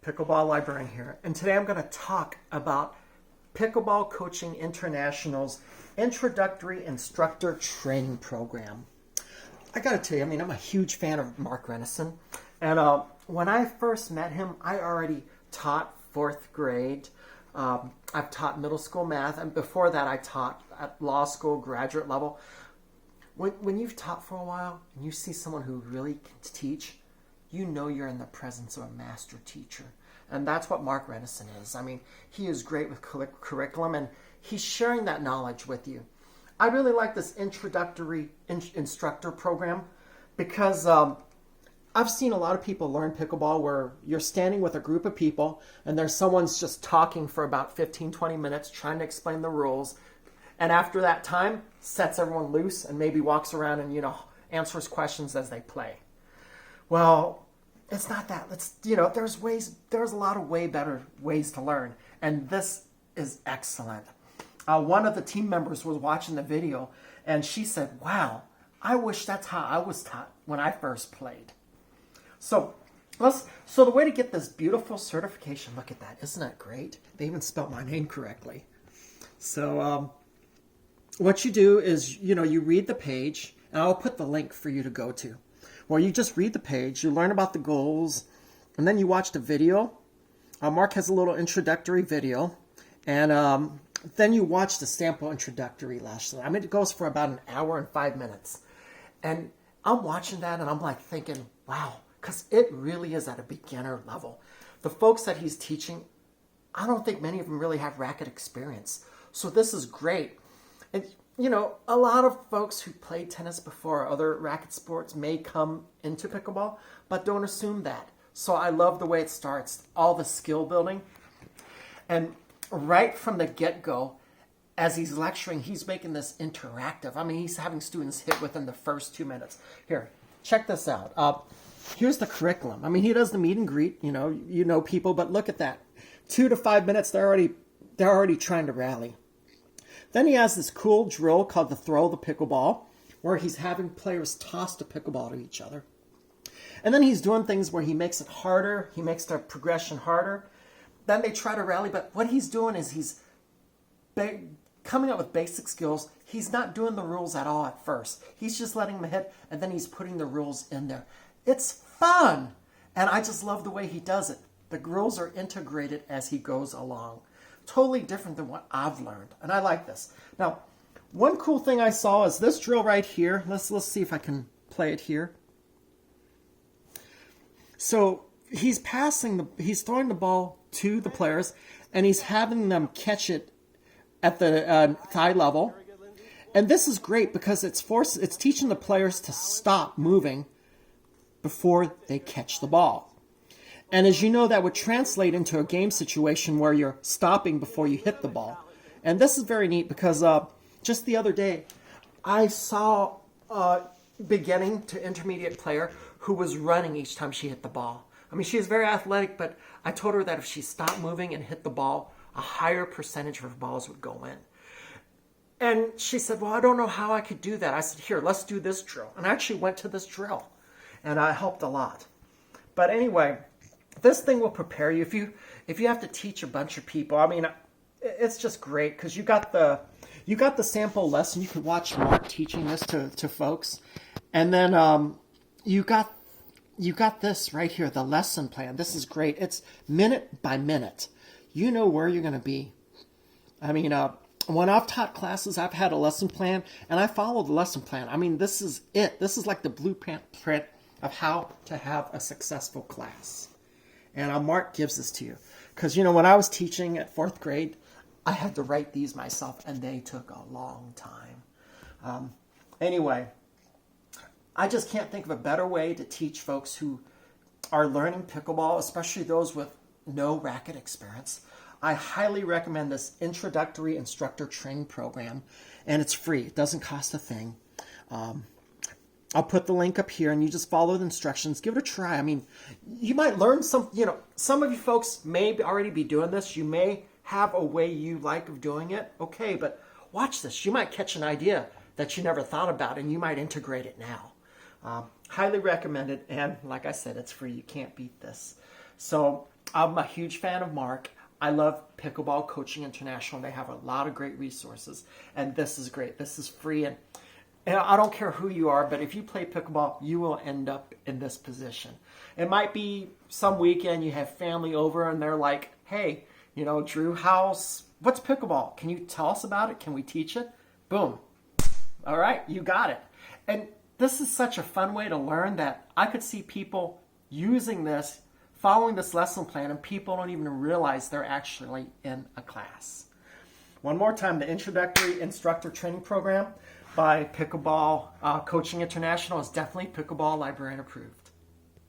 Pickleball Librarian here, and today I'm going to talk about Pickleball Coaching International's Introductory Instructor Training Program. I got to tell you, I'm a huge fan of Mark Renison, and when I first met him, I already taught fourth grade. I've taught middle school math, and before that I taught at law school, graduate level. When you've taught for a while and you see someone who really can teach, you know you're in the presence of a master teacher. And that's what Mark Renison is. He is great with curriculum, and he's sharing that knowledge with you. I really like this Introductory Instructor program because I've seen a lot of people learn pickleball where you're standing with a group of people and there's someone's just talking for about 15-20 minutes trying to explain the rules. And after that time, sets everyone loose and maybe walks around and, answers questions as they play. Well, it's not that. There's a lot of way better ways to learn. And this is excellent. One of the team members was watching the video and she said, wow, I wish that's how I was taught when I first played. So the way to get this beautiful certification, look at that. Isn't that great? They even spelled my name correctly. So what you do is, you read the page, and I'll put the link for you to go to. Well, you just read the page, you learn about the goals, and then you watch the video. Mark has a little introductory video, and then you watch the sample introductory lesson. It goes for about an hour and 5 minutes. And I'm watching that, and I'm like thinking, wow, because it really is at a beginner level. The folks that he's teaching, I don't think many of them really have racket experience. So this is great. And, a lot of folks who played tennis before or other racket sports may come into pickleball, but don't assume that. So I love the way it starts, all the skill building. And right from the get-go, as he's lecturing, he's making this interactive. He's having students hit within the first 2 minutes. Here, check this out. Here's the curriculum. He does the meet and greet, you know people, but look at that. 2 to 5 minutes, they're already trying to rally. Then he has this cool drill called the throw the pickleball, where he's having players toss the pickleball to each other. And then he's doing things where he makes it harder, he makes the progression harder. Then they try to rally, but what he's doing is he's coming up with basic skills. He's not doing the rules at all at first. He's just letting them hit, and then he's putting the rules in there. It's fun, and I just love the way he does it. The rules are integrated as he goes along. Totally different than what I've learned, and I like this. Now, one cool thing I saw is this drill right here. Let's see if I can play it here. So he's throwing the ball to the players, and he's having them catch it at the thigh level. And this is great because it's teaching the players to stop moving before they catch the ball. And as you know, that would translate into a game situation where you're stopping before you hit the ball. And this is very neat because just the other day, I saw a beginning to intermediate player who was running each time she hit the ball. She is very athletic, but I told her that if she stopped moving and hit the ball, a higher percentage of her balls would go in. And she said, well, I don't know how I could do that. I said, here, let's do this drill. And I actually went to this drill, and I helped a lot. But anyway, this thing will prepare you if you have to teach a bunch of people. It's just great because you got the sample lesson. You could watch Mark teaching this to folks, and then you got this right here, the lesson plan. This is great. It's minute by minute. You know where you're going to be. When I've taught classes, I've had a lesson plan, and I follow the lesson plan. This is it. This is like the blueprint of how to have a successful class. And Mark gives this to you. Because, when I was teaching at fourth grade, I had to write these myself, and they took a long time. Anyway, I just can't think of a better way to teach folks who are learning pickleball, especially those with no racket experience. I highly recommend this Introductory Instructor Training Program, and it's free. It doesn't cost a thing. I'll put the link up here, and you just follow the instructions. Give it a try. You might learn some, some of you folks may already be doing this. You may have a way you like of doing it. Okay, but watch this. You might catch an idea that you never thought about, and you might integrate it now. Highly recommended, and like I said, it's free. You can't beat this. So I'm a huge fan of Mark. I love Pickleball Coaching International. They have a lot of great resources, and this is great. This is free, and I don't care who you are, but if you play pickleball, you will end up in this position. It might be some weekend you have family over, and they're like, hey, you know, Drew, what's pickleball? Can you tell us about it? Can we teach it? Boom. All right, you got it. And this is such a fun way to learn that I could see people using this, following this lesson plan, and people don't even realize they're actually in a class. One more time, the Introductory Instructor Training Program by Pickleball Coaching International is definitely Pickleball Librarian approved.